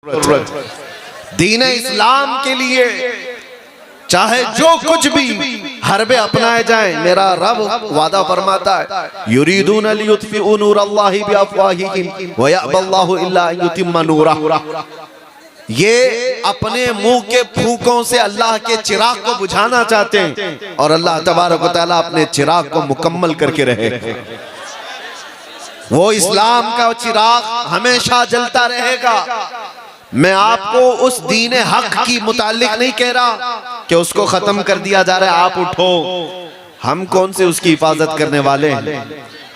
दीन इस्लाम के लिए चाहे जो कुछ भी हरबे अपनाए जाएं, मेरा रब वादा फरमाता है युरीदून लियुत्फिउ नूरल्लाहि बिअफ़वाहिहिम व यअबल्लाहु इल्ला अन युतिम्मा नूरहु। ये अपने मुंह के फूकों से अल्लाह के चिराग को बुझाना चाहते हैं और अल्लाह तबारक व तआला अपने चिराग को मुकम्मल करके रहे। वो इस्लाम का चिराग हमेशा जलता रहेगा। मैं आपको उस दीन हक की मुतालिक नहीं कह रहा कि उसको खत्म कर दिया जा रहा है, आप उठो। हम कौन से उसकी हिफाजत करने वाले हैं?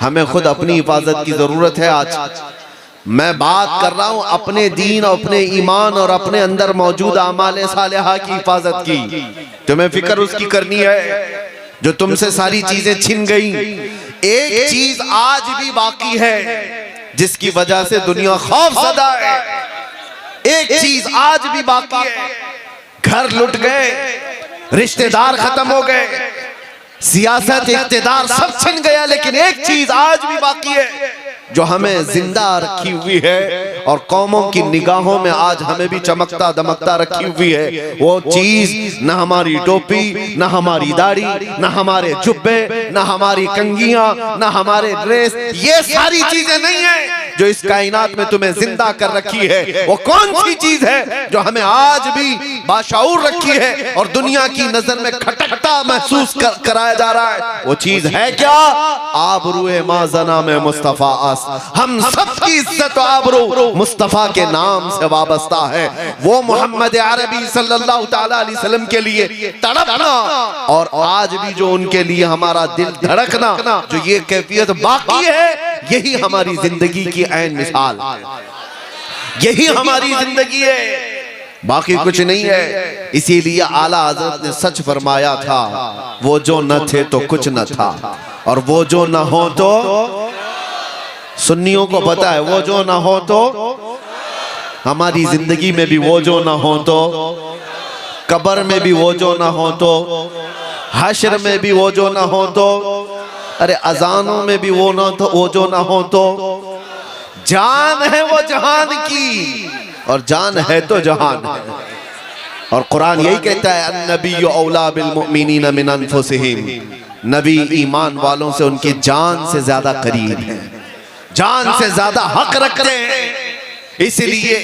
हमें खुद अपनी हिफाजत की जरूरत है। आज मैं बात कर रहा हूं अपने दीन, अपने ईमान और अपने अंदर मौजूद आमाल सालिहा की हिफाजत की। तुम्हें फिक्र उसकी करनी है जो तुमसे सारी चीजें छिन गई। एक चीज आज भी बाकी है जिसकी वजह से दुनिया खौफज़दा है। एक चीज आज भी बाकी है, घर लुट गए, रिश्तेदार खत्म हो गए, सियासत इख्तिदार सब छिन गया, लेकिन एक चीज आज भी बाकी है जो हमें जिंदा रखी हुई है और कौमों की निगाहों में आज हमें भी चमकता दमकता रखी हुई है। वो चीज न हमारी टोपी, न हमारी दाढ़ी, न हमारे जुब्बे, न हमारी कंघियां, न हमारे ड्रेस, ये सारी चीजें नहीं है जो इस कायनात में तुम्हें जिंदा कर रखी है। वो कौन सी चीज है जो हमें आज भी बाशऊर रखी है और दुनिया की नजर में खटकता महसूस कराया जा रहा है? वो चीज है क्या? आबरूए माज़ना में मुस्तफा आस। हम सबकी इज्जत और आबरू मुस्तफा के नाम से वाबस्ता है। वो मोहम्मद अरबी सल्लल्लाहु तआला अलैहि वसल्लम के लिए तड़पना और आज भी जो उनके लिए हमारा दिल धड़कना, जो ये कैफियत बाकी है, यही हमारी जिंदगी की ऐन मिसाल, यही हमारी जिंदगी है, बाकी कुछ नहीं है। इसीलिए आला हज़रत ने सच फरमाया था, वो जो न थे तो कुछ न था और वो जो न हो तो, सुन्नियों को पता है, वो जो न हो तो, हमारी जिंदगी में भी वो जो न हो तो, कब्र में भी वो जो न हो तो, हश्र में भी वो जो न हो तो, अरे अजानों में भी वो न तो, वो जो न हो तो, जान है वो जहान की और जान है तो जहान है। और कुरान यही कहता है अन्नबिय्यु औला बिल मुमिनीना मिन अनफुसिहिम, नबी ईमान वालों से उनकी जान से ज्यादा करीब है, जान से ज्यादा हक रखते हैं। इसलिए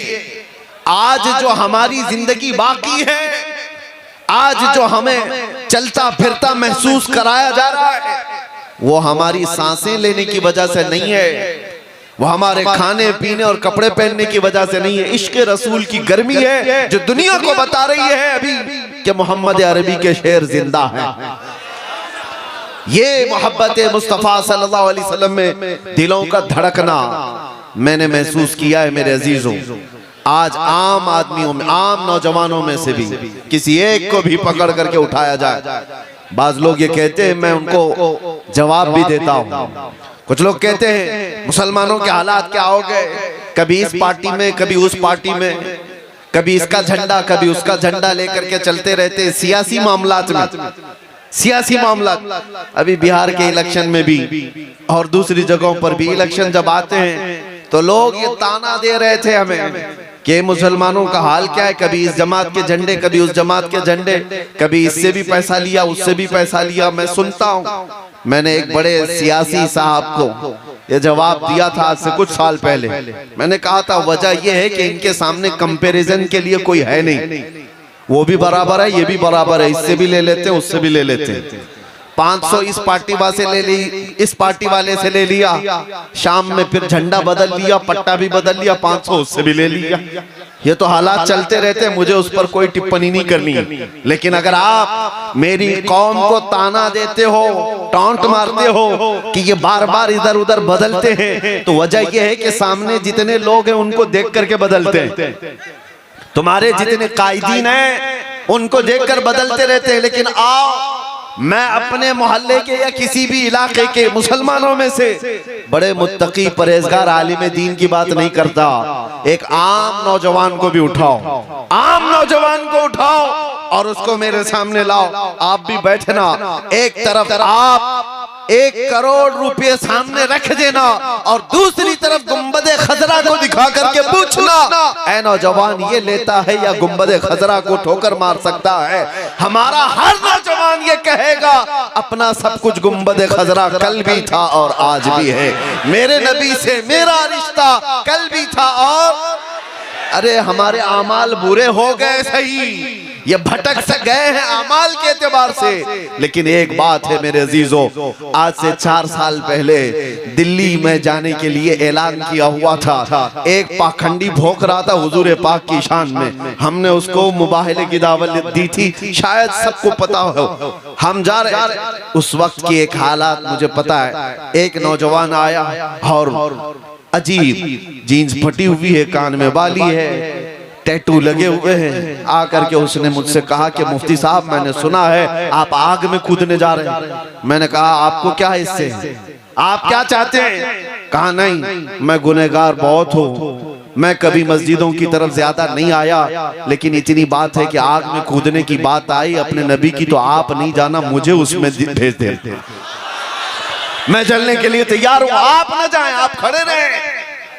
आज जो हमारी जिंदगी बाकी है, आज जो हमें चलता फिरता महसूस कराया जा रहा है, वो हमारी सांसें लेने की वजह से नहीं है, वो हमारे खाने पीने और कपड़े पहनने की वजह से नहीं है। इश्क रसूल की गर्मी है जो दुनिया को बता रही है अभी कि मोहम्मद अरबी के शेर जिंदा हैं। ये मोहब्बत मुस्तफ़ा सल्लल्लाहु अलैहि वसल्लम में दिलों का धड़कना मैंने महसूस किया है मेरे अजीजों। आज आम आदमियों में, आम नौजवानों में से भी किसी एक को भी पकड़ करके उठाया जाए, बाज लोग ये कहते हैं, मैं उनको जवाब भी देता हूँ। कुछ लोग कहते हैं मुसलमानों के हालात क्या हो गए, कभी इस पार्टी में, कभी उस पार्टी में, कभी इसका झंडा, कभी उसका झंडा लेकर के चलते रहते हैं सियासी मामलात में, सियासी मामलात। अभी बिहार के इलेक्शन में भी और दूसरी जगहों पर भी इलेक्शन जब आते हैं तो लोग ये ताना दे रहे थे हमें कि मुसलमानों का हाल क्या है, कभी इस जमात के झंडे, कभी उस जमात के झंडे, कभी इससे भी पैसा लिया, उससे भी पैसा लिया। मैं सुनता हूँ, मैंने एक बड़े सियासी साहब को ये जवाब दिया था आज से कुछ साल पहले। मैंने कहा था वजह यह है कि इनके सामने कंपैरिजन के लिए कोई है नहीं, वो भी बराबर है, ये भी बराबर है, इससे भी ले लेते हैं, उससे भी ले लेते हैं। 500 इस पार्टी वाले से ले ली, इस पार्टी वाले से ले लिया, शाम में फिर झंडा बदल लिया, पट्टा भी बदल लिया, 500 उससे भी ले लिया। ये तो हालात चलते रहते हैं, मुझे उस पर कोई टिप्पणी नहीं करनी है। लेकिन अगर आप मेरी कौम को ताना देते हो, टॉन्ट मारते हो कि ये बार बार इधर उधर बदलते हैं, तो वजह यह है कि सामने जितने लोग हैं उनको देख करके बदलते हैं, तुम्हारे जितने कायदीन हैं उनको देखकर बदलते रहते हैं। लेकिन आओ, मैं अपने मोहल्ले के या किसी भी इलाके के मुसलमानों में से बड़े मुत्तकी परहेजगार आलिम दीन की बात नहीं करता। एक आम नौजवान को भी उठाओ, आम नौजवान को उठाओ और उसको मेरे सामने लाओ, आप भी बैठना। एक तरफ आप 1 करोड़ रुपए सामने रख देना और दूसरी तरफ गुंबदे खजरा को दिखा करके पूछना, ऐ नौजवान ये लेता है या गुंबदे खजरा को ठोकर मार सकता है? हमारा हर नौजवान ये कहेगा अपना सब कुछ गुंबदे खजरा कल भी था और आज भी है। मेरे नबी से मेरा रिश्ता कल भी था और अरे हमारे आमाल बुरे हो गए सही, ये भटक से गए हैं आमाल के एतबार से, लेकिन एक बात है मेरे अजीजों, आज से 4 साल पहले दिल्ली में जाने के लिए ऐलान किया हुआ था। एक पाखंडी भौंक रहा था हुजूर पाक की शान में, हमने उसको मुबाहले की दावत दी थी, शायद सबको पता हो। हम जा रहे, उस वक्त की एक हालात मुझे पता है। एक नौजवान आया और अजीब जीन्स फटी हुई है, कान में बाली है, टैटू लगे हुए हैं। आकर के उसने मुझसे कहा कि मुफ्ती साहब मैंने सुना है आप आग में कूदने जा रहे हैं। मैंने कहा आपको क्या है इससे, आप क्या चाहते हैं? कहा नहीं मैं गुनहगार बहुत हूँ, मैं कभी मस्जिदों की तरफ ज्यादा नहीं आया, लेकिन इतनी बात है कि आग में कूदने की बात आई अपने नबी की तो आप नहीं जाना, मुझे उसमें भेज देते, मैं जलने के लिए तैयार हूं, आप न जाएं, आप खड़े रहें।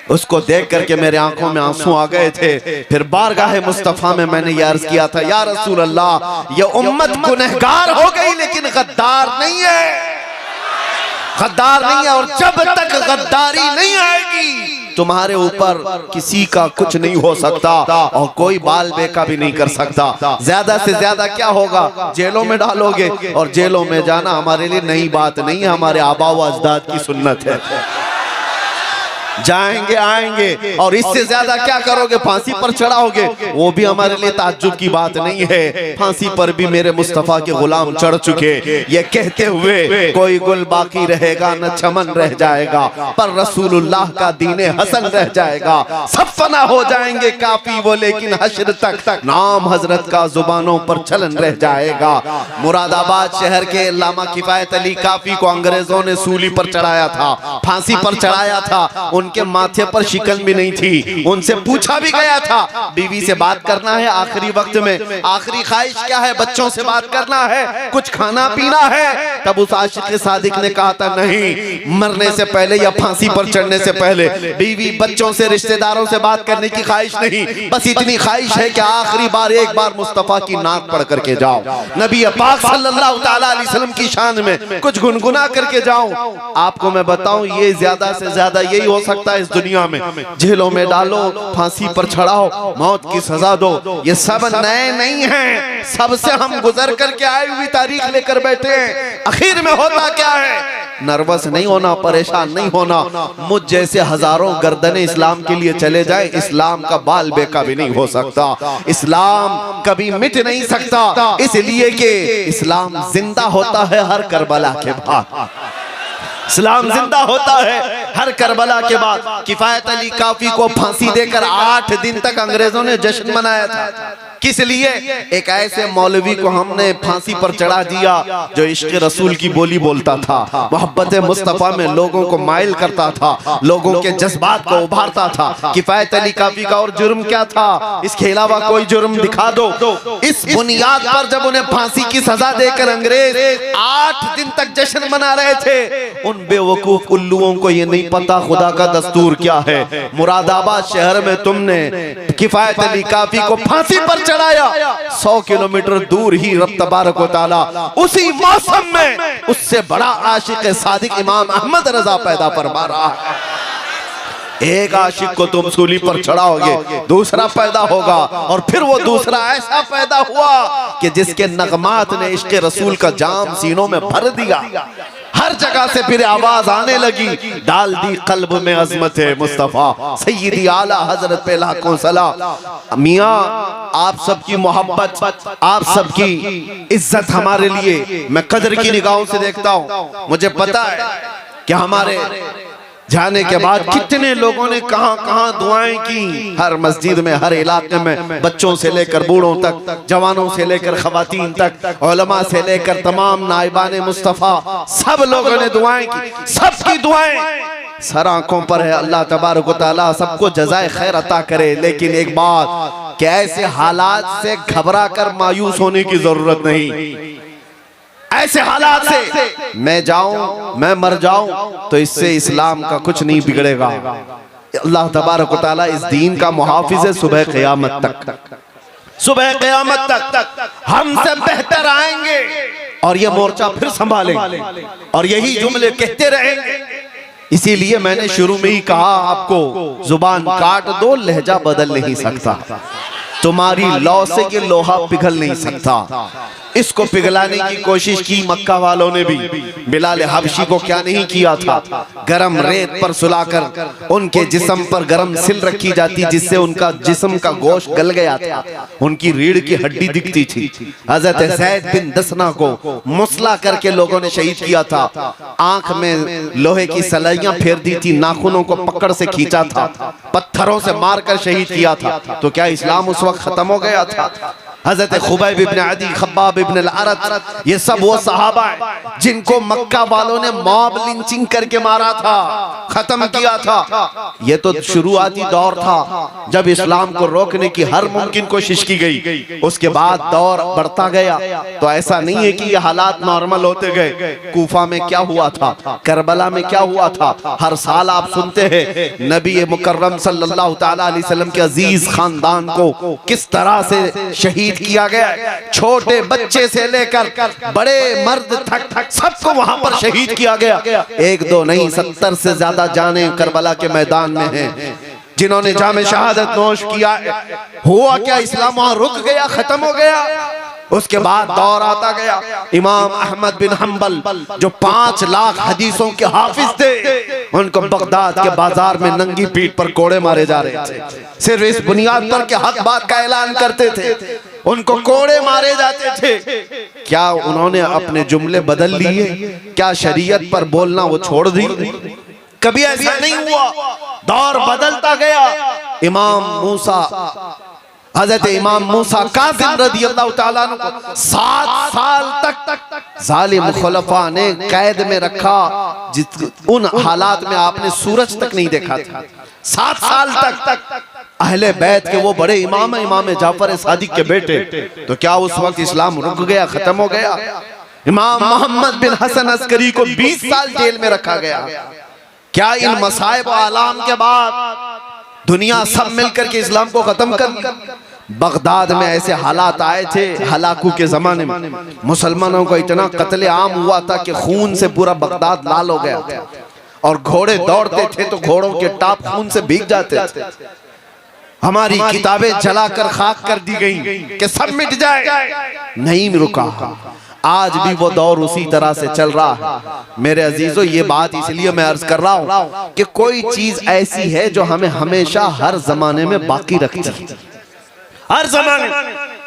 उसको देख करके मेरे आंखों में आंसू आ गए थे। फिर बारगाह मुस्तफा में मैंने ये अर्ज किया था, या रसूल अल्लाह ये उम्मत गुनहगार हो गई लेकिन गद्दार नहीं है, गद्दार नहीं है, और जब तक गद्दारी नहीं आएगी तुम्हारे ऊपर किसी का कुछ नहीं हो सकता और कोई बाल बेका भी नहीं कर सकता। ज्यादा से ज्यादा क्या होगा, जेलों में डालोगे, और जेलों में जाना हमारे लिए नई बात नहीं है, हमारे आबा व अजदाद की सुन्नत है। जाएंगे आएंगे, और इससे ज्यादा क्या करोगे, फांसी पर चढ़ाओगे, वो भी हमारे लिए ताज्जुब की बात नहीं है। फांसी पर भी मेरे मुस्तफा के गुलाम चढ़ चुके, ये कहते हुए कोई गुल बाकी रहेगा न चमन रह जाएगा, पर रसूलुल्लाह का दीने हसन रह जाएगा। सब फना हो जाएंगे काफी वो, लेकिन हश्र तक नाम हजरत का जुबानों पर चलन रह जाएगा। मुरादाबाद शहर के अल्लामा किफायत अली काफी को अंग्रेजों ने सूली पर चढ़ाया था, फांसी पर चढ़ाया था। उनके माथे पर शिकन भी नहीं थी, उनसे पूछा भी गया था बीवी से बात करना है आखिरी वक्त में, आखिरी ख्वाहिश क्या है, बच्चों से बात करना है, कुछ खाना पीना है। तब उस आशिक सादिक ने कहा था नहीं, मरने से पहले या फांसी पर चढ़ने से पहले बीवी बच्चों से रिश्तेदारों से बात करने की ख्वाहिश नहीं, बस इतनी ख्वाहिश है कि आखिरी बार एक बार मुस्तफा की नात पढ़ करके जाओ, नबी पाक सल्लल्लाहु तआला अलैहि वसल्लम की शान में कुछ गुनगुना करके जाओ। आपको मैं बताऊं ये ज्यादा से ज्यादा यही हो सकता है इस दुनिया में, जेलों में डालो, फांसी पर चढ़ाओ, मौत की सजा दो, ये सब नए नहीं हैं, सबसे हम गुजर करके आई हुई तारीख लेकर बैठे हैं। आखिर में होता क्या है, नर्वस नहीं होना, परेशान नहीं होना। मुझ जैसे हजारों गर्दनें इस्लाम के लिए चले जाए, इस्लाम का बाल बेका भी नहीं हो सकता, इस्लाम कभी मिट नहीं सकता, इसलिए कि इस्लाम जिंदा होता है हर करबला के बाद, इस्लाम जिंदा होता है हर करबला के बाद। किफायत अली काफी को फांसी देकर 8 दिन तक अंग्रेजों ने जश्न मनाया था। किस लिए? एक ऐसे मौलवी को हमने फांसी पर चढ़ा दिया जो इश्क रसूल की बोली बोलता था, मोहब्बत मुस्तफा में लोगों को माइल करता था, लोगों के जज्बात को उभारता था। किफायत अली काफी का और जुर्म क्या था, इसके अलावा कोई जुर्म दिखा दो। इस बुनियाद पर जब उन्हें फांसी की सजा देकर अंग्रेज 8 दिन तक जश्न मना रहे थे, उन बेवकूफ उल्लुओं को ये नहीं पता खुदा का दस्तूर क्या है। मुरादाबाद शहर में तुमने किफायत अली काफी को फांसी पर चढ़ाया, 100 किलोमीटर दूर ही रब तबारक व तआला उसी मौसम में उससे बड़ा आशिक सादिक इमाम अहमद रजा पैदा फरमा रहा है। एक आशिक को तुम सूली पर चढ़ाओगे, दूसरा पैदा होगा, और फिर वो दूसरा ऐसा पैदा हुआ कि जिसके नगमात ने इश्क रसूल का जाम सीनों में भर दिया। हर जगह से फिर आवाज आने लगी, डाल दी कल्ब में अजमत है मुस्तफा, सैयदी आला हजरत पे लाखों सलाम। मियाँ आप सबकी मोहब्बत, आप सबकी इज्जत हमारे लिए मैं कदर की निगाहों से देखता हूँ। मुझे पता है कि हमारे जाने के बाद कितने लोगों ने कहां कहां दुआएं की, हर मस्जिद में, हर इलाके में, बच्चों से लेकर बूढ़ों तक, जवानों से लेकर खवातीन तक, उलमा से लेकर तमाम नाइबाने मुस्तफा, सब लोगों ने दुआएं की। सबकी दुआएं सर आंखों पर है। अल्लाह तबारक व तआला सबको जज़ाए खैर अता करे। लेकिन एक बात कि ऐसे हालात से घबरा कर मायूस होने की जरूरत नहीं। ऐसे हालात से मैं जाऊं, मैं मर जाऊं, तो इससे इस्लाम का कुछ नहीं बिगड़ेगा। अल्लाह तबारक व तआला इस दीन का मुहाफिज है सुबह क़यामत तक। सुबह क़यामत तक हमसे बेहतर आएंगे और ये मोर्चा फिर संभालेंगे और यही जुमले कहते रहेंगे। इसीलिए मैंने शुरू में ही कहा आपको, जुबान काट दो, लहजा बदल नहीं सकता। तुम्हारी लौ से ये लोहा पिघल नहीं सकता। इसको पिघलाने की कोशिश की मक्का वालों ने भी। बिलाल हबशी को क्या नहीं किया था, गरम रेत पर सुलाकर उनके जिस्म पर गरम सिल रखी जाती, जिससे उनका जिस्म का गोश्त गल गया था, उनकी रीढ़ की हड्डी दिखती थी। हजरत ज़ैद बिन दसना को मुसला करके लोगों ने शहीद किया था। आंख में लोहे की सलाइयां फेर दी थी, नाखूनों को पकड़ से खींचा था, पत्थरों से मारकर शहीद किया था। तो क्या इस्लाम उस वक्त खत्म हो गया था? हजरत खुबैब इब्न अदी, खब्बाब इब्न अल-अरत, ये सब वो सहाबा है जिनको मक्का वालों ने मॉब लिंचिंग करके मारा था, खत्म किया था। ये तो शुरुआती दौर था जब इस्लाम को रोकने की हर मुमकिन कोशिश की गई। उसके बाद दौर बढ़ता गया। तो ऐसा नहीं है कि ये हालात नॉर्मल होते गए। कूफा में क्या हुआ था, करबला में क्या हुआ था, हर साल आप सुनते हैं नबी मुकर्रम सल्लल्लाहु तआला अलैहि वसल्लम के अजीज खानदान को किस तरह से शहीद किया गया। छोटे बच्चे से लेकर बड़े मर्द तक सबको वहां पर शहीद किया गया। एक दो नहीं, 70 से ज्यादा जाने करबला के मैदान में हैं जिन्होंने जामे शहादत नोश किया। हुआ क्या, इस्लाम वहां रुक गया, खत्म हो गया? उसके बाद दौर आता गया। इमाम अहमद बिन हम्बल जो 5 लाख हदीसों के हाफिज थे, उनको बगदाद के बाजार में नंगी पीठ पर कोड़े मारे जा रहे थे। सिर्फ इस बुनियाद पर के हक बात का ऐलान करते थे, उनको कोड़े मारे जाते थे। क्या उन्होंने अपने जुमले बदल लिए? क्या शरीयत पर बोलना वो छोड़ दी? कभी ऐसा नहीं हुआ। दौर बदलता गया। इमाम मूसा, हजरत इमाम मूसा काज़िम रज़ियल्लाहु ताला अन्हु को 7 साल तक जालिम खुलफा ने कैद में रखा, उन हालात में आपने सूरज तक नहीं देखा था। 7 साल तक अहले बैत के वो बड़े इमाम है, इमाम जाफर सादिक के बेटे। तो क्या उस वक्त इस्लाम रुक गया, खत्म हो गया? इमाम मोहम्मद बिन हसन अस्करी को 20 साल जेल में रखा गया। क्या इन मसाइब आलाम के बाद दुनिया सब मिलकर के इस्लाम को खत्म कर दिया? बगदाद में ऐसे हालात आए थे हलाकू के जमाने में, मुसलमानों को इतना कत्ले आम हुआ था कि खून से पूरा बगदाद लाल हो गया था। और घोड़े दौड़ते थे तो घोड़ों के टाप खून से भीग जाते थे। हमारी किताबें जलाकर खाक कर दी गई कि सब मिट जाए, नहीं रुका। आज भी वो दौर उसी तरह से चल रहा है। मेरे अजीजों, ये बात इसलिए मैं अर्ज कर रहा हूँ कि कोई चीज ऐसी है जो हमें हमेशा हर जमाने में बाकी रखती है। हर जमाने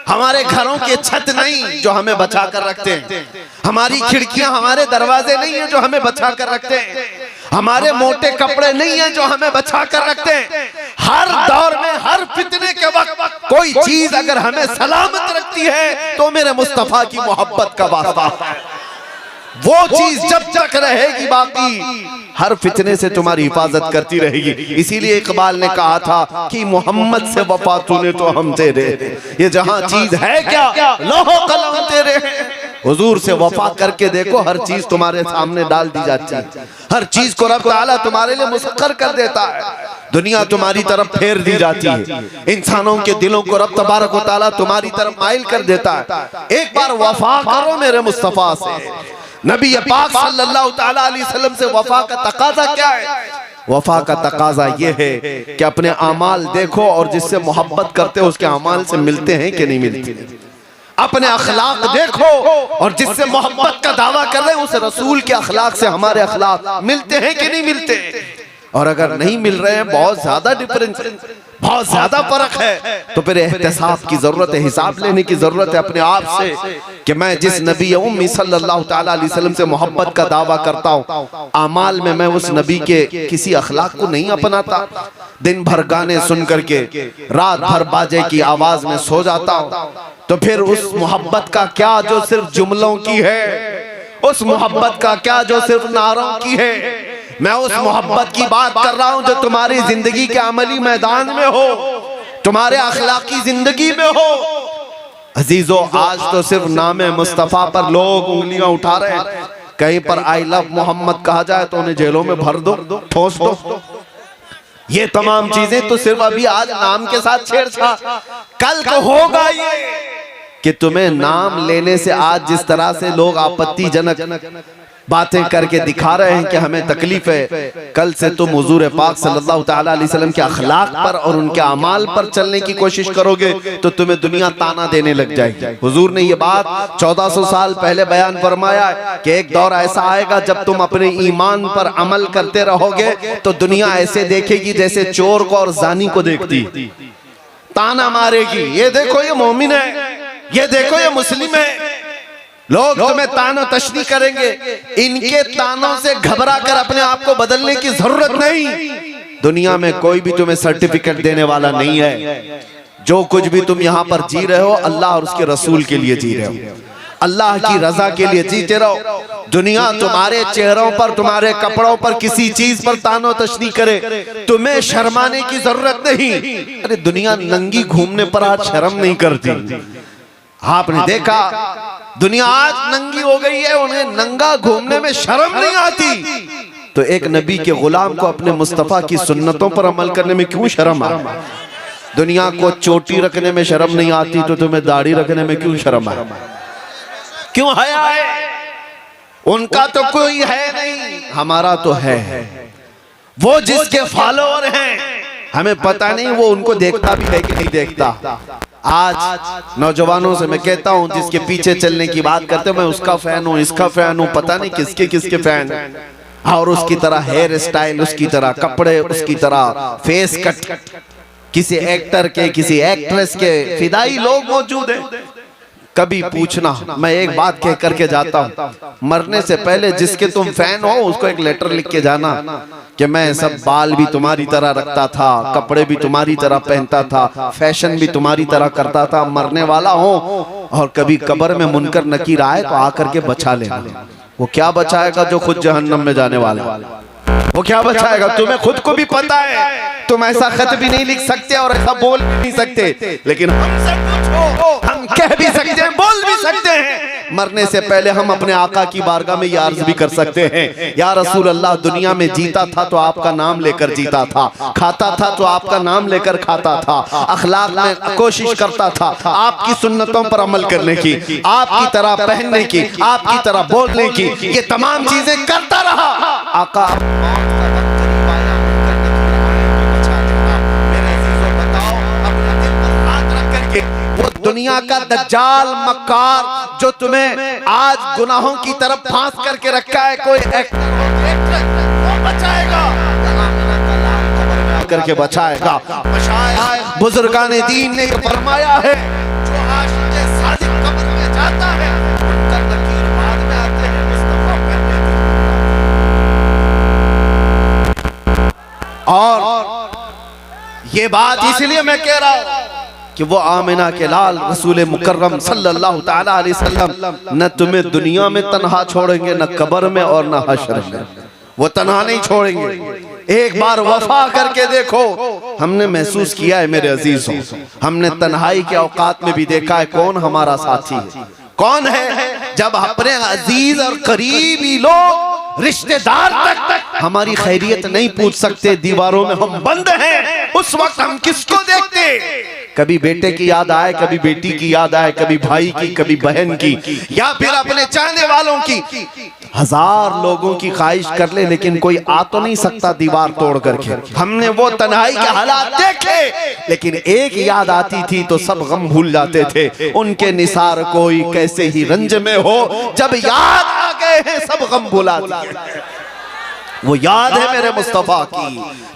हमारे घरों के छत नहीं जो हमें बचा कर रखते हैं, हमारी खिड़कियां, हमारे दरवाजे नहीं है जो हमें बचा कर रखते हैं, हमारे मोटे कपड़े नहीं है जो हमें बचा कर रखते हैं। हर दौर में, हर फितने के वक्त कोई चीज अगर हमें सलामत रखती है तो मेरे मुस्तफा की मोहब्बत का वास्ता है। वो चीज जब तक रहेगी बाकी हर फितने से तुम्हारी हिफाजत करती रहेगी। इसीलिए इकबाल ने कहा था कि मोहम्मद से वफा तूने तो हम तेरे, ये जहां चीज है क्या लोहो कलम तेरे। हुजूर से वफा करके देखो, हर चीज तुम्हारे सामने डाल दी जाती है। हर चीज को रब ताला तुम्हारे लिए मुसख्खर कर देता है। दुनिया तुम्हारी तरफ फेर दी जाती है, इंसानों के दिलों को रब तबारक व तआला तुम्हारी तरफ माइल कर देता है। एक बार वफा करो मेरे मुस्तफा से। नबी पाक सल्लल्लाहु ताला अलैहि वसल्लम से वफा का तकाजा क्या है? वफा का तकाजा ये है कि अपने अमाल देखो और जिससे मोहब्बत करते हो उसके अमाल से मिलते हैं कि नहीं मिलते। अपने अखलाक देखो और जिससे मोहब्बत का दावा कर रहे हैं उस रसूल के अखलाक से हमारे अखलाक मिलते हैं कि नहीं मिलते। और अगर नहीं मिल रहे हैं, बहुत ज्यादा डिफरेंस, बहुत ज्यादा फर्क है, तो फिर एहतिसाब की जरूरत है, हिसाब लेने की जरूरत है अपने आप से कि मैं जिस नबी उम्मी सल्लल्लाहु ताला अलैहि वसल्लम से मोहब्बत का दावा करता हूँ, अमाल में मैं उस नबी के किसी अखलाक को नहीं अपनाता। दिन भर गाने सुन करके रात भर बाजे की आवाज में सो जाता हूँ, तो फिर उस मोहब्बत का क्या जो सिर्फ जुमलों की है, उस मोहब्बत का क्या जो सिर्फ नारों की है। मैं उस मोहब्बत की बात कर रहा हूं जो तुम्हारी जिंदगी के अमली मैदान में हो, तुम्हारे अखलाकी जिंदगी में हो। अजीजों, आज तो सिर्फ नाम मुस्तफ़ा पर लोग उंगलियां उठा रहे हैं। कहीं पर आई लव मोहम्मद कहा जाए तो उन्हें जेलों में भर दो, ठोस दो। ये तमाम चीजें तो सिर्फ अभी आज नाम के साथ छेड़छाड़। कल को होगा ये कि तुम्हें नाम लेने से आज जिस तरह से लोग आपत्तिजनक बातें करके दिखा रहे हैं कि हमें तकलीफ है, कल से तुम हुजूर पाक सल्लल्लाहु ताला अलैहि वसल्लम के अखलाक पर और उनके अमाल पर चलने की कोशिश करोगे तो तुम्हें दुनिया ताना देने लग जाएगी। हुजूर ने ये बात 1400 साल पहले बयान फरमाया कि एक दौर ऐसा आएगा जब तुम अपने ईमान पर अमल करते रहोगे तो दुनिया ऐसे देखेगी जैसे चोर को और जानी को देखती, ताना मारेगी, ये देखो ये मोमिन है, ये देखो ये मुस्लिम है। लोग तुम्हें तानो तशनी करेंगे। इनके तानों से घबरा कर अपने आप को बदलने की जरूरत नहीं। दुनिया में कोई भी तुम्हें सर्टिफिकेट देने वाला नहीं है। जो कुछ भी तुम यहाँ पर जी रहे हो अल्लाह और उसके रसूल के लिए जी रहे हो, अल्लाह की रजा के लिए जीते रहो। दुनिया तुम्हारे चेहरों पर, तुम्हारे कपड़ों पर किसी चीज पर तानो तशनी करे, तुम्हें शर्माने की जरूरत नहीं। अरे दुनिया नंगी घूमने पर आज शर्म नहीं करती। आपने देखा दुनिया आज नंगी हो गई है, उन्हें नंगा घूमने में शर्म नहीं आती। तो एक नबी के गुलाम को अपने मुस्तफा की सुन्नतों पर अमल करने में क्यों शर्म आए? दुनिया को चोटी रखने में शर्म नहीं आती तो तुम्हें दाढ़ी रखने में क्यों शर्म आए? क्यों हया है? उनका तो कोई है नहीं, हमारा तो है। वो जिसके फॉलोअर हैं हमें पता नहीं वो उनको देखता भी है कि नहीं देखता। आज नौजवानों से मैं कहता हूं जिसके पीछे चलने की बात करते हो, मैं उसका फैन हूं, इसका फैन हूं, पता नहीं किसके किसके फैन। और उसकी तरह हेयर स्टाइल, उसकी तरह कपड़े, उसकी तरह फेस कट, किसी एक्टर के, किसी एक्ट्रेस के फिदाई लोग मौजूद हैं। कभी पूछना, मैं एक बात कह करके जाता हूँ, मरने से पहले जिसके तुम फैन हो उसको एक लेटर लिख के जाना कि मैं सब बाल भी तुम्हारी तरह रखता था, कपड़े भी तुम्हारी तरह पहनता था, फैशन भी तुम्हारी तरह करता था, मरने वाला हो और कभी कब्र में मुनकर नकीर आए तो आकर के बचा लेना। वो क्या बचाएगा जो खुद जहन्नम में जाने वाला? वो क्या बचाएगा? तुम्हें खुद को भी पता है, तुम ऐसा खत भी नहीं लिख सकते और ऐसा बोल भी नहीं सकते, लेकिन हमसे पूछो, हम कह भी सकते हैं, बोल भी सकते हैं। मरने से पहले हम अपने आका की बारगाह में ये अर्ज भी कर सकते हैं, या रसूल अल्लाह, दुनिया में जीता था तो आपका नाम लेकर जीता था, खाता था तो आपका नाम लेकर खाता था, अखलाक में कोशिश करता था आपकी सुन्नतों पर अमल करने की, आपकी तरह पहनने की, आपकी तरह बोलने की, ये तमाम चीजें करता रहा। आका वो दुनिया का दज्जाल मक्कार जो तुम्हें आज गुनाहों की तरफ फांस करके रखा है, कोई एक्टर वो बचाएगा, करके बचाएगा। बुजुर्गाने दीन ने फरमाया है, जो आशिक़े सादिक़ कब्र में जाता है उनका नकीर बाद में आते हैं, मुस्तफा पहले। और ये बात इसलिए मैं कह रहा हूं कि वो आमिना के लाल रसूल मुकर्रम सल्लल्लाहु ताला अलैहि वसल्लम न तुम्हें दुनिया में तन्हा छोड़ेंगे, न कब्र में और न हश्र में। वो तन्हा नहीं छोड़ेंगे। एक बार वफा करके देखो। हमने महसूस किया है मेरे अजीजों, हमने तन्हाई के औकात में भी देखा है कौन हमारा साथी है, कौन है। जब अपने अजीज और करीबी लोग, रिश्तेदार तक हमारी खैरियत नहीं पूछ सकते, दीवारों में हम बंद हैं, उस वक्त हम किसको देखते? कभी बेटे की याद आए, कभी बेटी की याद आए, कभी भाई की, कभी बहन की, या फिर अपने चाहने वालों की। हजार लोगों की ख्वाहिश कर ले लेकिन कोई आ तो नहीं सकता दीवार तोड़ करके। हमने वो तन्हाई के हालात देखे, लेकिन एक याद आती थी तो सब गम भूल जाते थे। उनके निसार कोई कैसे ही रंज में हो, जब याद आ गए हैं सब गम भुला दिए। वो याद है मेरे मुस्तफा की,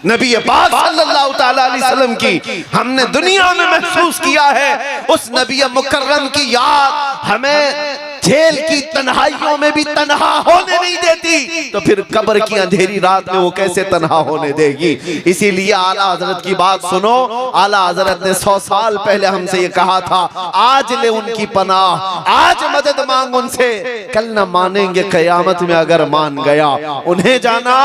नबी पाक सल्लल्लाहु ताला अलैहि वसल्लम की। हमने दुनिया में महसूस किया है उस नबी मुकर्रम की याद हमें जेल की तन्हाइयों में भी तन्हा होने नहीं देती, तो फिर कब्र की अंधेरी रात में वो कैसे तन्हा होने देगी। इसीलिए आला हजरत की बात सुनो। आला हजरत ने 100 साल पहले हमसे ये कहा था, आज ले उनकी पनाह, आज मदद मांग उनसे, कल न मानेंगे कयामत में अगर मान गया। उन्हें जाना,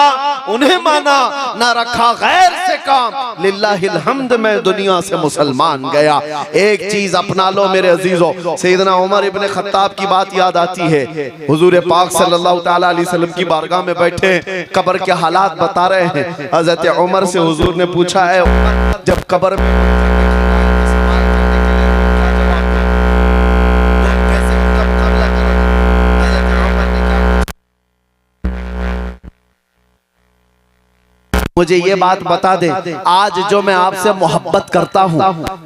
उन्हें माना, ना रखा गैर से काम, लिल्लाहिल हम्द मैं दुनिया से मुसलमान गया। एक चीज अपना लो मेरे अजीजों, सैयदना उमर इब्ने खत्ताब की बात याद आती है। हुजूर पाक सल्लल्लाहु ताला अलैहि वसल्लम की बारगाह में बैठे कब्र के हालात बता रहे हैं। हजरत उमर से हुजूर ने पूछा है, जब कब्र में मुझे ये बात बता दे, आज जो मैं आपसे मोहब्बत करता हूँ,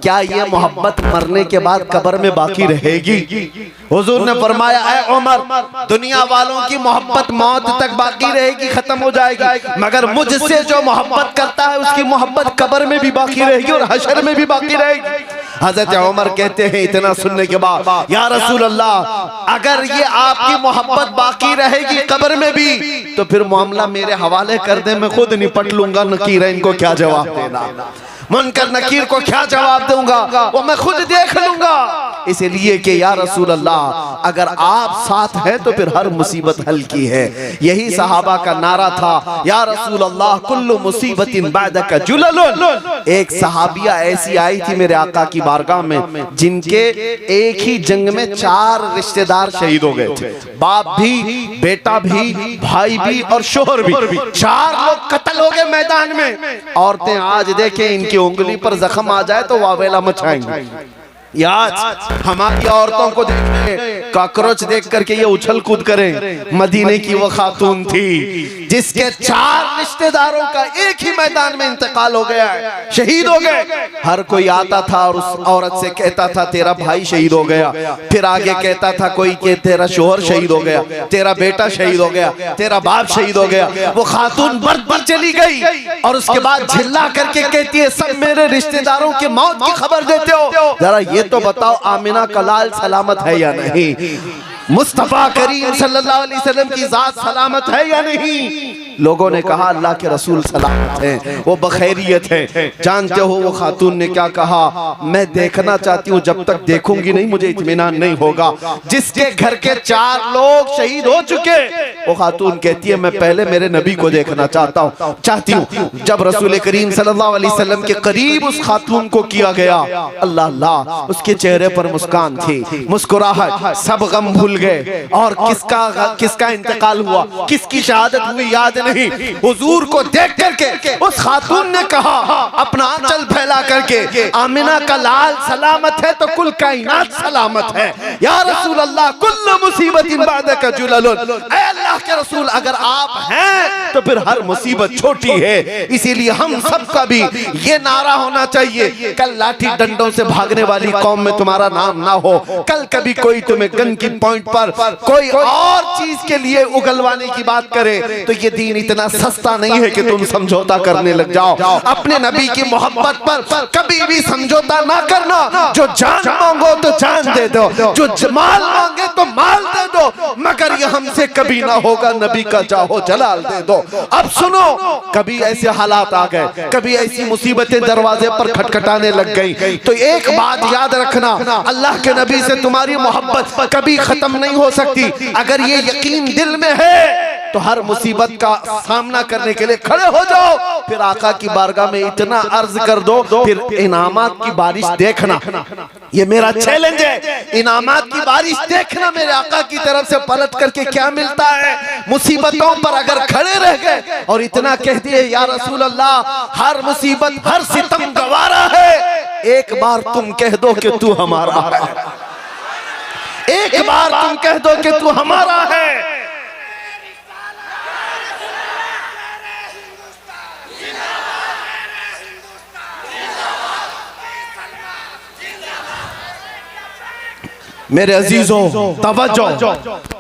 क्या ये मोहब्बत मरने के बाद कब्र में बाकी रहेगी? हुजूर ने फरमाया, ऐ उमर, दुनिया वालों की मोहब्बत मौत तक बाकी रहेगी, खत्म हो जाएगी, मगर मुझसे जो मोहब्बत करता है उसकी मोहब्बत कब्र में भी बाकी रहेगी और हशर में भी बाकी रहेगी। हजरत उमर कहते हैं, इतना सुनने के बाद, या रसूल अल्लाह, अगर ये आपकी मोहब्बत बाकी रहेगी कब्र में भी, तो फिर मामला मेरे हवाले कर दे, मैं खुद निपट लूंगा। नकीर इनको क्या जवाब देना, मुनकर नकीर को क्या जवाब दूंगा, वो मैं खुद देख लूंगा। इसलिए कि या रसूल अल्लाह, अगर आप साथ हैं तो फिर हर मुसीबत हल की है। यही सहाबा का नारा था, या रसूल अल्लाह कुल्लु मुसीबतिन बादका जुललुन। एक सहाबिया ऐसी आई थी मेरे आका की बारगाह में, जिनके एक ही जंग में 4 रिश्तेदार शहीद हो गए थे। बाप भी, बेटा भी, भाई भी और शोहर भी, 4 लोग कत्ल हो गए मैदान में। औरतें आज देखें, इनकी उंगली पर जख्म आ जाए तो वावेला मचाएंगे। आज हमारी औरतों को देखें, कॉकरोच देख करके ये उछल कूद करें। मदीने की वो खातून थी जिसके 4 रिश्तेदारों का एक ही मैदान में इंतकाल हो गया है, शहीद हो गए। हर कोई आता था और उस औरत से कहता था, तेरा भाई शहीद हो गया। फिर आगे कहता था कोई के तेरा शोहर शहीद हो गया, तेरा बेटा शहीद हो गया, तेरा बाप शहीद हो गया। वो खातून बर्द पर चली गई और उसके बाद झिल्ला करके कहती है, सब मेरे रिश्तेदारों की मौत की खबर देते हो, जरा ये तो बताओ आमिना का लाल सलामत है या नहीं, मुस्तफा करीम सल्लल्लाहु अलैहि वसल्लम की जात सलामत है या नहीं। लोगों ने कहा अल्लाह के रसूल सलामत हैं, वो बखैरियत है। जानते हो वो खातून ने क्या कहा, मैं देखना चाहती हूँ, जब तक देखूंगी नहीं मुझे इत्मीनान नहीं होगा। जिसके घर के 4 लोग शहीद हो चुके, वो खातून कहती है मैं पहले मेरे नबी को देखना चाहती हूँ। जब रसूल करीम सल्लल्लाहु अलैहि वसल्लम के करीब उस खातून को किया गया, अल्लाह अल्लाह, उसके चेहरे पर मुस्कान थी, मुस्कुराहट, सब गम भूल गए। और किसका इंतकाल हुआ, किसकी शहादत हुई याद नहीं। हुजूर को देख करके उस खातून ने कहा, अपना आंचल फैला करके, आमिना का लाल सलामत है तो कुल कायनात सलामत है। या रसूल अल्लाह कुल्लु मुसीबतिन बादका जुललुन, ऐ अल्लाह के रसूल, अगर आप हैं तो फिर हर मुसीबत छोटी है। इसीलिए हम सबका भी ये नारा होना चाहिए, कल लाठी डंडों से भागने वाली कौम में तुम्हारा नाम ना हो, कल कभी कोई तुम्हें गन की पॉइंट पर कोई और चीज के लिए उगलवाने की बात करे, तो ये दीन इतना सस्ता नहीं है कि तुम समझौता करने लग जाओ। अपने नबी की मोहब्बत पर कभी भी समझौता ना करना। जो जान मांगो तो जान दे दो, जो माल मांगे तो माल दे दो, मगर ये हमसे कभी ना होगा, नबी का जाहो जलाल दे दो। अब सुनो, कभी ऐसे हालात आ गए, कभी ऐसी मुसीबतें दरवाजे पर खटखटाने लग गई, तो एक बात याद रखना, अल्लाह के नबी से तुम्हारी मोहब्बत कभी खत्म नहीं हो सकती। अगर ये यकीन दिल में है तो हर मुसीबत का सामना करने के लिए खड़े हो जाओ। फिर आका की बारगाह में इतना अर्ज कर दो, फिर इनामात की बारिश देखना। ये मेरा चैलेंज है, इनामात की बारिश देखना मेरे आका की तरफ से पलट करके क्या मिलता है। मुसीबतों पर अगर खड़े रह गए और इतना कह दिए, या रसूल अल्लाह हर मुसीबत हर सितम गवारा है, एक बार तुम कह दो कि तू हमारा है, एक बार तुम कह दो कि तू हमारा है। मेरे अजीजों तवज्जो,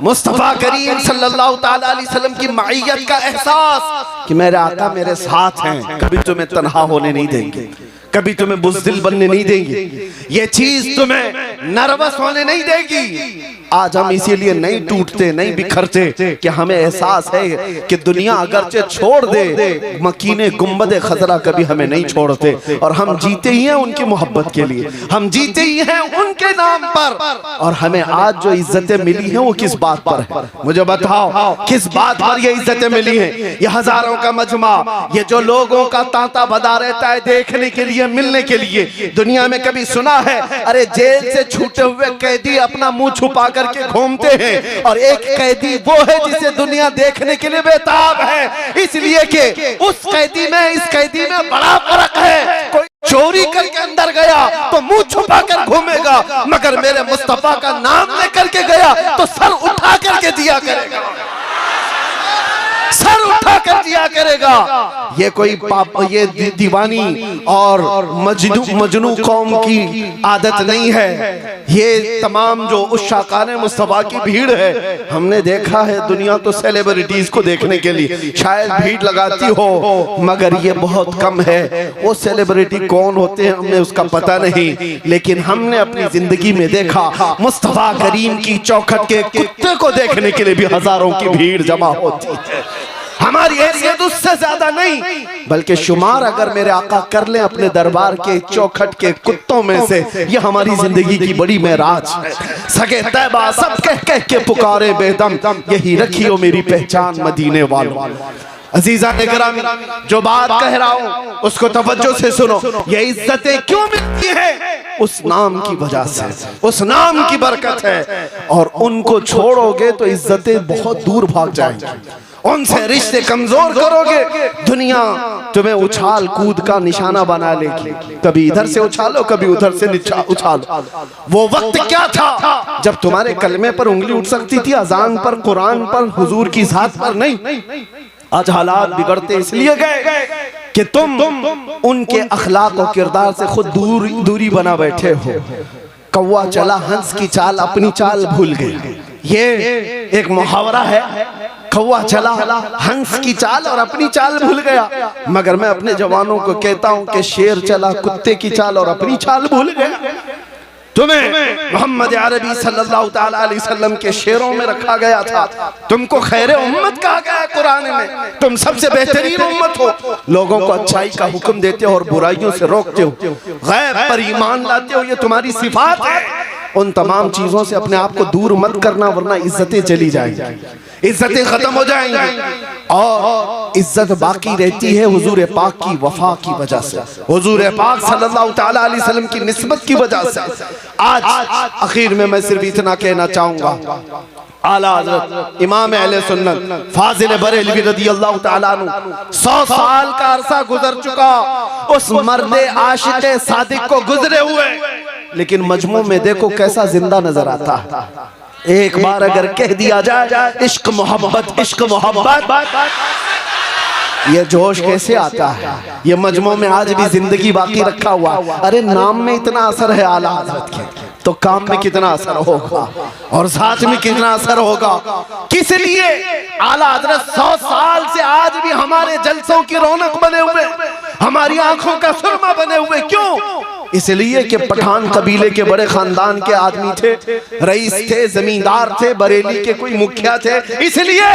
मुस्तफा करीम सल्लल्लाहु ताला अलैहि वसल्लम की मईयत का एहसास कि मेरे आका मेरे साथ हैं, कभी तुम्हें तन्हा होने नहीं देंगे, कभी तुम्हें बुज़दिल बनने नहीं देंगे। ये चीज तुम्हें नर्वस होने नहीं देगी। आज हम इसीलिए नहीं टूटते, नहीं बिखरते कि हमें एहसास है कि दुनिया अगरचे छोड़ दे, मकीने गुंबदे खजरा कभी हमें नहीं छोड़ते, और हम जीते ही हैं उनकी मोहब्बत के लिए, हम जीते ही हैं उनके नाम पर। और हमें आज जो इज्जतें मिली हैं वो किस बात पर है? मुझे बताओ किस बात पर ये इज्जतें मिली हैं? ये हजारों का मजमा, ये जो लोगों का तांता बदा रहता है देखने के लिए, मिलने के लिए। दुनिया में कभी सुना है अरे जेल से छूटे हुए कैदी अपना मुंह छुपा करके घूमते हैं, और एक कैदी वो है जिसे दुनिया देखने के लिए बेताब है, इसलिए कि उस कैदी में इस कैदी में बड़ा फर्क है। कोई चोरी करके अंदर गया तो मुंह छुपा कर घूमेगा, मगर मेरे मुस्तफा का नाम लेकर के गया तो सर उठा करके दिया करेगा, सर उठा कर दिया करेगा। ये कोई पाप, ये दीवानी और मजनू कौम की आदत नहीं है। ये तमाम जो उस शाकाने मुस्तफा की भीड़ है, हमने देखा है दुनिया तो सेलिब्रिटीज को देखने के लिए शायद भीड़ लगाती हो, मगर ये बहुत कम है। वो सेलिब्रिटी कौन होते हैं हमें उसका पता नहीं, लेकिन हमने अपनी जिंदगी में देखा मुस्तफा करीम की चौखट के कुत्ते को देखने के लिए भी हजारों की भीड़ जमा होती है। हमारी हैसियत उससे ज्यादा नहीं, बल्कि शुमार अगर मेरे आका कर ले अपने दरबार के चौखट के कुत्तों में से, ये हमारी जिंदगी की बड़ी मेराज है। सगे तैबा सब कह कह के पुकारे बेदम, यही रखियो मेरी पहचान मदीने वालों। अजीजा ने गिरामी, जो बात कह रहा हूं उसको तवज्जो से सुनो। ये इज्जतें क्यों मिलती हैं? उस नाम की वजह से, उस नाम की बरकत है। और उनको छोड़ोगे तो इज्जतें बहुत दूर भाग जाएंगी, उनसे रिश्ते कमजोर करोगे, दुनिया तुम्हें उछाल कूद का निशाना बना लेगी। कभी इधर से उछालो, कभी उधर से उछालो। वो वक्त क्या था जब तुम्हारे कलमे पर उंगली उठ सकती थी, अजान पर, कुरान पर, हुजूर की जात पर नहीं। आज हालात बिगड़ते इसलिए गए कि तुम उनके अखलाक और किरदार से खुद दूरी बना बैठे हो। कौवा चला हंस की चाल, अपनी चाल भूल गई। ये एक मुहावरा है, कौवा चला हंस की चाल और अपनी चाल भूल गया। मगर मैं अपने जवानों को कहता हूं कि शेर चला कुत्ते की चाल और अपनी चाल भूल गया। तुम्हें मोहम्मद अरबी सल्लल्लाहु ताला अलैहि वसल्लम के शेरों में रखा गया था, तुमको खैर उम्मत कहा गया है कुरान में, तुम सबसे बेहतरीन उम्मत हो। लोगों को अच्छाई का हुक्म देते हो और बुराइयों से रोकते हो, गैब पर ईमान लाते हो, ये तुम्हारी सिफात है। उन तमाम चीजों से अपने आप को दूर मत करना, वरना इज्जतें चली जाएंगी, इज्जतें खत्म हो जाएंगी। और इज्जत बाकी रहती है हुजूर पाक की वफा की वजह से, हुजूर पाक सल्लल्लाहु ताला अलैहि वसल्लम की निस्बत की वजह से। आज आखिर में मैं सिर्फ इतना कहना चाहूंगा, आला हज़रत इमाम अहले सुन्नत फाजिल बरेलवी रज़ियल्लाहु ताला अन्हु 100 साल का अरसा गुजर चुका उस मर्दे आशिक सादिक को गुजरे हुए, लेकिन मजमू में देखो कैसा जिंदा नजर आता है। एक बार अगर कह दिया जाए इश्क मोहब्बत, इश्क मोहब्बत, ये जोश कैसे आता है? ये मजमू में आज भी जिंदगी बाकी रखा हुआ। अरे नाम में इतना असर है आला हज़रत के, तो काम में कितना असर होगा और साथ में कितना असर होगा। किस लिए आला हज़रत 100 साल से आज भी हमारे जलसों की रौनक बने हुए, हमारी आंखों का सुरमा बने हुए? क्यों? इसलिए कि पठान कबीले के बड़े खानदान के आदमी थे, रईस थे, जमींदार थे, बरेली के कोई मुखिया थे। इसलिए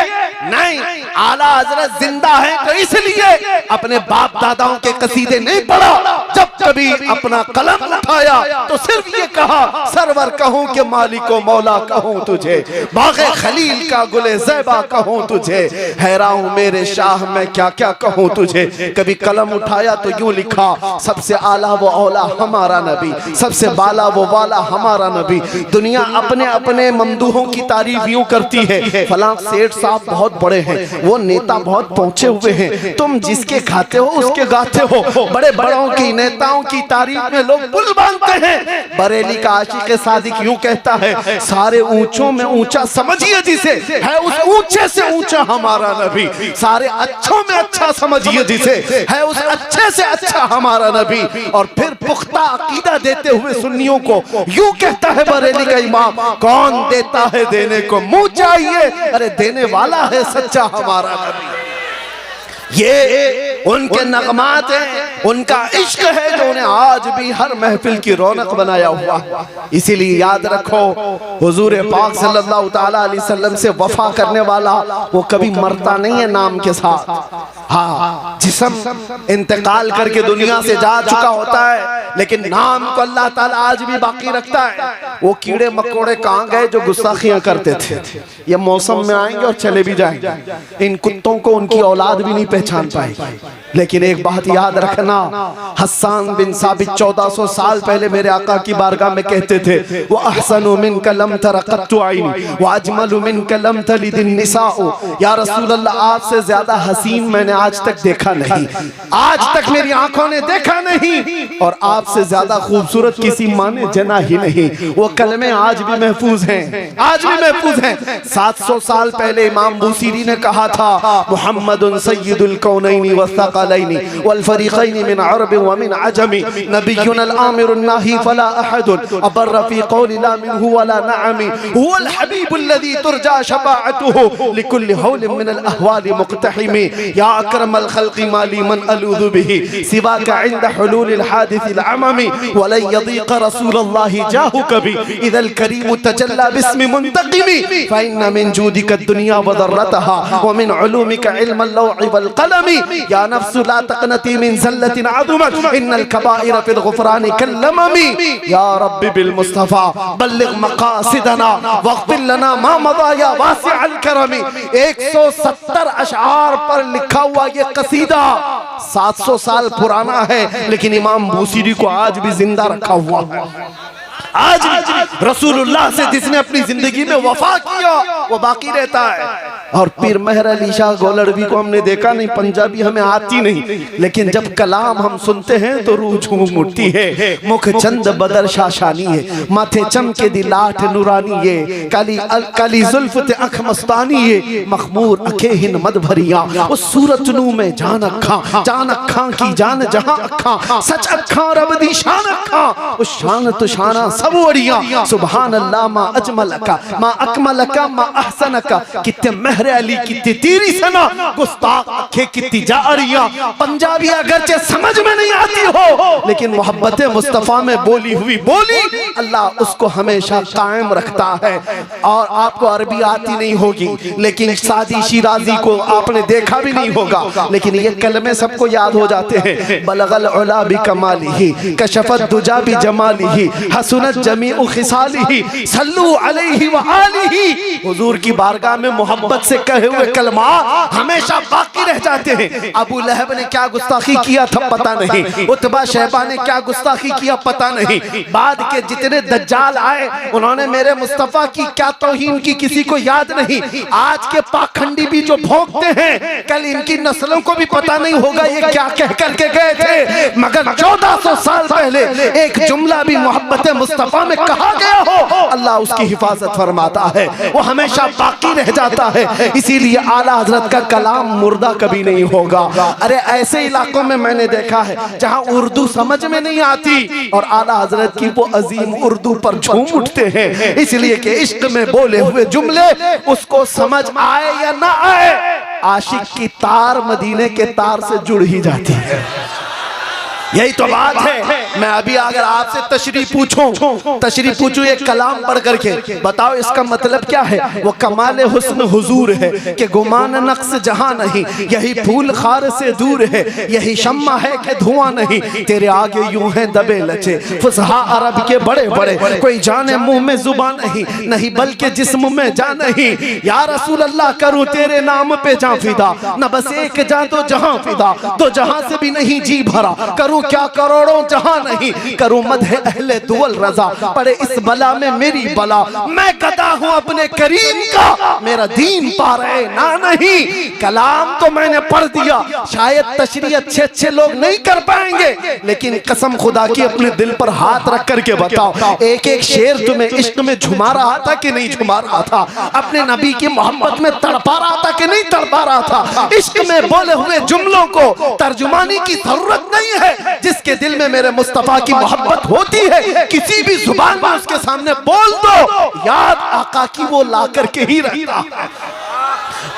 नहीं, आला हज़रत जिंदा है तो इसलिए अपने बाप दादाओं के कसीदे नहीं पढ़ा, जब कभी अपना कलम उठाया तो सिर्फ ये कहा, सरवर कहूं कि मालिको मौला कहूं तुझे, बाग़े खलील का गुले ज़ैबा कहूं तुझे, हैरान मेरे शाह मैं क्या क्या कहूं तुझे। कभी कलम उठाया तो यूं लिखा, सबसे आला वो औला हमारा नबी, सबसे बाला वो वाला हमारा नबी। दुनिया अपने अपने ममदूहों की तारीफ यूं करती है, फलां सेठ साहब बहुत बड़े हैं, वो नेता बहुत पहुंचे हुए हैं। तुम जिसके खाते हो उसके गाते हो। बड़े बड़ों की, नेताओं की तारीफ में लोग पुल बांधते हैं। बरेली का आशिक सादिक यूं कहता है, सारे ऊंचों में ऊंचा समझिए जिसे, है उस ऊंचे से ऊंचा हमारा नबी। सारे अच्छों में अच्छा समझिए जिसे, है उस अच्छे से अच्छा हमारा नबी। और फिर पुख्ता अकीदा देते हुए सुन्नियों को यूं कहता है बरेली का इमाम, कौन देता है देने को मुंह चाहिए, अरे देने वाला है सच्चा हमारा नबी। ये उनके नगमात हैं, उनका इश्क है जो उन्हें आज भी हर महफिल की रौनक बनाया हुआ। इसीलिए याद रखो, हुजूर पाक सल्लल्लाहु ताला अलैहि वसल्लम से वफा करने वाला वो कभी मरता नहीं है नाम के साथ। हाँ, जिस्म इंतकाल करके दुनिया से जा चुका होता है, लेकिन नाम को अल्लाह ताला आज भी बाकी रखता है। वो कीड़े मकोड़े कहाँ गए जो गुस्ताखियां करते थे? ये मौसम में आएंगे और चले भी जाएंगे। इन कुत्तों को उनकी औलाद भी नहीं पहचान पाएगी। लेकिन एक बात याद रखना, हस्सान बिन साबित 1400 साल पहले मेरे आका की बारगाह में कहते थे, वो अहसनु मिनका लम तरा क़त्तु ऐनी व अजमलु मिनका लम तलिदिन निसाउ। या रसूल अल्लाह, आपसे ज्यादा हसीन मैंने आज तक देखा नहीं, आज तक मेरी आंखों ने देखा नहीं, और आपसे ज्यादा खूबसूरत किसी माँ ने जना ही नहीं। वो कलमे आज भी महफूज हैं, आज भी महफूज हैं। 700 साल पहले इमाम बूसीरी ने कहा था, मुहम्मदुन सय्यिदुल कौनैनि वस्सक़लैनि वल फ़रीक़ैनि मिन अरब व मिन अजमी नबियुल आमिरुन नाही फला अहदुन अबर्र फ़ी क़ौलि ला मिनहु वला नअमी हुवल हबीबुल लज़ी तुरजा शफ़ाअतुहु लिकुल्लि हौलिन मिनल अहवालि मुक़तहिमी या अकरमल ख़ल्क़ि मा ली मन अलूज़ु बिही सिवाका इंद हुलूलिल हादिसिल अममी वलन यज़ीक़ रसूलल्लाहि जाहु कभी इज़ल करीमु तजल्ला बिस्मि मुंतक़िमी फ़इन्न मिन जूदिका दुनिया व दर्रतहा व मिन उलूमिका इल्मल लौहि वल क़लमी या नफ्सु ला तक़नती मिन ज़ल्लतिन अज़मत इन्नल कबाइर फ़िल ग़ुफ़रानि कल्लममी या रब्बी बिल मुस्तफ़ा बल्लिग़ मक़ासिदना वग़फ़िर लना मा मज़ा या वासिअल करमी। 170 अशआर पर लिखा हुआ ये कसीदा 700 साल पुराना है, लेकिन इमाम बूसीरी को आज भी जिंदा रखा हुआ है। आज रसूलुल्लाह से जिसने अपनी जिंदगी में वफा किया वो बाकी रहता है। और पीर मेहर अली शाह गोलड़वी को हमने देखा नहीं, पंजाबी हमें आती नहीं, लेकिन जब कलाम हम सुनते हैं तो रूह झूम उठती है। मुख चंद बदर शाशानी है, माथे चमके दी लाठ नूरानी है, काली काली जुल्फ ते अख मस्तानी है, मखमूर अखे हिन मद भरिया उस सूरत नू में जान अखा की जान जहां अखा सच अखा रब दी शान अखा उस शान तो शाना सब वड़िया सुभान अल्लाह मा अजमलका मा अकमलका मा अहसनका कित्ते मेहर अली कित्ते तेरी सना गुस्ताख अखे कित्ती जारिया। पंजाबी अगरचे समझ में नहीं आती हो, लेकिन मोहब्बत मुस्तफ़ा में बोली हुई बोली अल्लाह उसको हमेशा कायम रखता है। और आपको अरबी आती नहीं होगी, लेकिन सादी शिराजी को आपने देखा भी नहीं होगा, लेकिन ये कलमे सबको याद हो जाते हैं। बलगल उला बि कमालिही कशफत दुजा बि जमालिही हसनत जमीउ खिसालिही सल्लू अलैहि व आलिही। हुजूर की बारगाह में मोहब्बत से कहे हुए कलमा हमेशा बाकी रह जाते हैं। अबू लहब ने क्या गुस्ताखी किया था पता नहीं, उतबा शैबा ने क्या गुस्ताखी किया पता नहीं, बाद के जितने दज्जाल आए उन्होंने मेरे मुस्तफा की क्या तौहीन की किसी को याद नहीं। आज के पाखंडी भी जो भोंकते हैं कल इनकी नस्लों को भी पता नहीं होगा ये क्या कह करके गए थे, मगर 1400 साल पहले एक जुमला भी मोहब्बत मुस्तफा में कहा गया हो अल्लाह उसकी हिफाजत फरमाता है, वो हमेशा बाकी रह जाता है। इसीलिए आला हजरत का कलाम मुर्दा कभी नहीं होगा। अरे ऐसे इलाकों में मैंने देखा है जहां उर्दू समझ में नहीं आती और आला हजरत की वो अजीम उर्दू पर झूम उठते हैं, इसलिए कि इश्क में बोले हुए जुमले उसको समझ आए या ना आए, आशिक की तार मदीने के तार से जुड़ ही जाती है। यही तो बात है। मैं अभी अगर आपसे तशरीह पूछूं एक कलाम पढ़ करके बताओ इसका मतलब क्या है? वो कमाल हुस्न हुजूर है कि गुमान नक्स जहां नहीं, यही फूल खार से दूर है, यही शम्मा है कि धुआं नहीं, तेरे आगे यूं है दबे लचे फुसहा अरब के बड़े बड़े, कोई जाने मुंह में जुबान नहीं बल्कि जिस्म में जा नहीं। या रसूल अल्लाह करूं तेरे नाम पे जा फिदा, न बस एक जा तो जहां फिदा, तो जहां से भी नहीं जी भरा, करूं क्या करोड़ों जहां नहीं, करूं मदह अहले दुवल रजा, पड़े इस बला में मेरी बला, मैं गदा हूं अपने करीम का, मेरा दीन पा रहे ना नहीं। कलाम तो मैंने पढ़ दिया, शायद तशरीह अच्छे लोग नहीं कर पाएंगे, लेकिन कसम खुदा की अपने दिल पर हाथ रख करके बताओ एक एक शेर तुम्हें इश्क में झुमा रहा था कि नहीं झुमा रहा था? अपने नबी की मोहब्बत में तड़पा रहा था कि नहीं तड़पा रहा था? इश्क में बोले हुए जुमलों को तर्जुमानी की जरूरत नहीं है। जिसके दिल में मेरे मुस्तफा की मोहब्बत होती है किसी भी जुबान में उसके सामने बोल दो, याद आका की वो ला करके ही रहता है।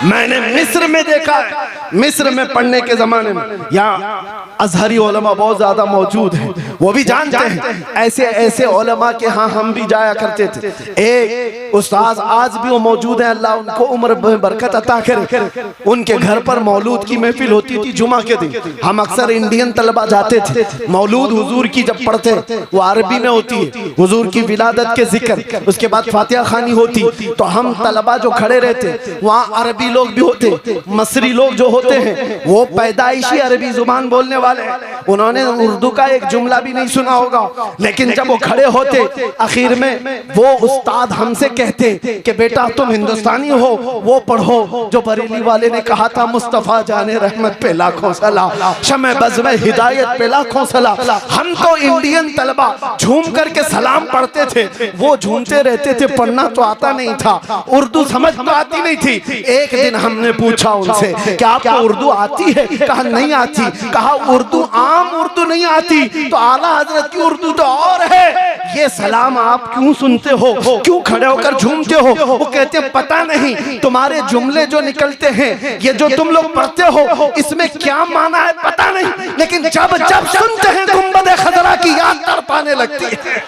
मैंने मिस्र में देखा है, मिस्र में पढ़ने के जमाने में यहाँ अजहरी उलमा बहुत ज्यादा मौजूद हैं, वो भी जानते हैं ऐसे ऐसे उलमा के यहाँ हम भी जाया करते थे। एक उस्ताद आज भी वो मौजूद हैं, अल्लाह उनको उम्र बरकत अता करे। उनके घर पर मौलूद की महफिल होती थी जुमा के दिन। हम अक्सर इंडियन तलबा जाते थे, मौलूद हुजूर की जब पढ़ते वो अरबी में होती है, हुजूर की विलादत के जिक्र, उसके बाद फातिहा खानी होती, तो हम तलबा जो खड़े रहते वहाँ अरबी लोग भी होते, मसरी लोग जो होते हैं वो पैदाइशी अरबी जुबान बोलने वाले, उन्होंने उर्दू का एक जुमला भी नहीं सुना होगा, लेकिन जब वो खड़े होते आखिर में वो उस्ताद हमसे कहते कि बेटा तुम हिंदुस्तानी हो, वो पढ़ो जो बरेली वाले ने कहा था, मुस्तफा जाने रहमत पे लाखों सलाम, शमे बज़्म हिदायत पे लाखों सलाम। हम तो इंडियन तलबा झूम करके सलाम पढ़ते थे, वो झूमते रहते थे, पढ़ना तो आता नहीं था, उर्दू समझ तो आती नहीं थी। एक दिन हमने पूछा उनसे कि आपको उर्दू आती है? कहा नहीं आती। कहा उर्दू आम उर्दू नहीं आती तो आला हजरत की उर्दू तो और है, ये सलाम आप क्यों सुनते हो, क्यों खड़े होकर झूमते हो? वो कहते हैं पता नहीं, तुम्हारे जुमले जो निकलते हैं, ये जो तुम लोग पढ़ते हो, इसमें क्या माना है पता नहीं, लेकिन जब जब सुनते हैं गुंबद खजरा की याद तड़पाने लगती है।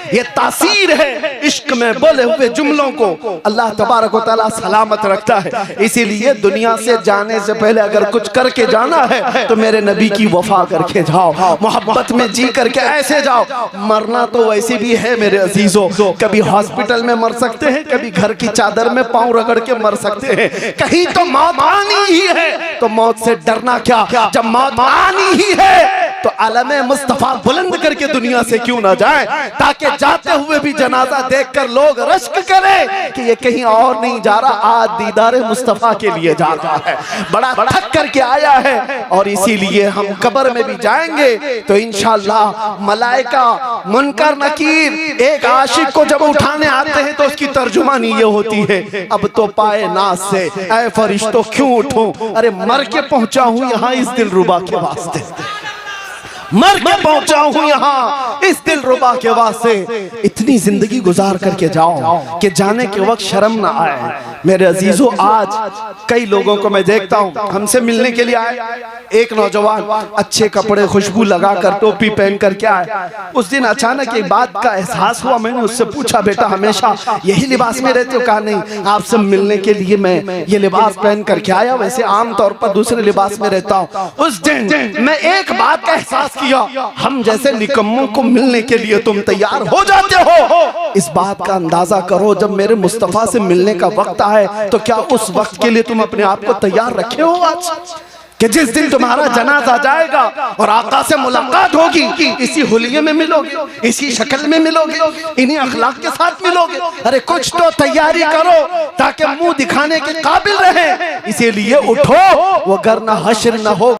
ये तासीर है इश्क में बोले हुए जुमलों को अल्लाह तबारक व तआला सलामत रखता है। इसीलिए दुनिया से जाने से पहले अगर कुछ करके जाना है तो मेरे नबी की वफा करके जाओ, मोहब्बत में जी करके ऐसे जाओ। मरना तो वैसे भी है मेरे अजीजों, कभी हॉस्पिटल में मर सकते हैं, कभी घर की चादर में पांव रगड़ के मर सकते हैं, कहीं तो मौत आनी ही है, तो मौत से डरना क्या? जब मौत आनी ही है तो आलमे मुस्तफा बुलंद करके दुनिया से क्यों ना जाए, ताकि जाते हुए भी जनाजा देखकर लोग रश्क करें कि ये कहीं और नहीं जा रहा, आज दीदारे मुस्तफा के लिए जा रहा है, बड़ा थक करके आया है। और इसीलिए हम कब्र में भी जाएंगे तो इंशाअल्लाह मलाइका मुनकर नकीर एक आशिक को जब उठाने आते हैं तो उसकी तर्जुमानी ये होती है, अब तो पाए नाज से ऐ फरिश्तों क्यों उठूं, अरे मर के पहुंचा हूं यहाँ इस दिलरुबा के वास्ते, मर के पहुंचा हूं यहाँ इस दिलरुबा के वास्ते। इतनी जिंदगी गुजार करके जाओ कि जाने के वक्त शर्म ना आए। मेरे अजीजों आज कई लोगों को मैं देखता हूँ हमसे मिलने के लिए आए, एक नौजवान अच्छे कपड़े खुशबू लगाकर टोपी पहन करके आए। उस दिन अचानक एक बात का एहसास हुआ, मैंने उससे पूछा बेटा हमेशा यही लिबास में रहते हो? कहा नहीं, आपसे मिलने के लिए मैं ये लिबास पहन करके आया, वैसे आमतौर पर दूसरे लिबास में रहता हूँ। उस दिन मैं एक बात का एहसास किया, हम जैसे निकम्मों को मिलने के लिए तुम तैयार हो जाते हो, इस बात का अंदाजा करो जब मेरे मुस्तफा से मिलने का वक्त आए तो क्या उस वक्त के लिए तुम अपने आप को तैयार रखे हो आज कि जिस दिन तुम्हारा जनाजा जाएगा और आका से मुलाकात होगी इसी हुलिये में मिलोगे, इसी शक्ल में मिलोगे, इन्हीं अखलाक के साथ मिलोगे। अरे कुछ तो तैयारी करो ताकि मुंह दिखाने के काबिल रहे। इसीलिए उठो, वो वरना हश्र न हो।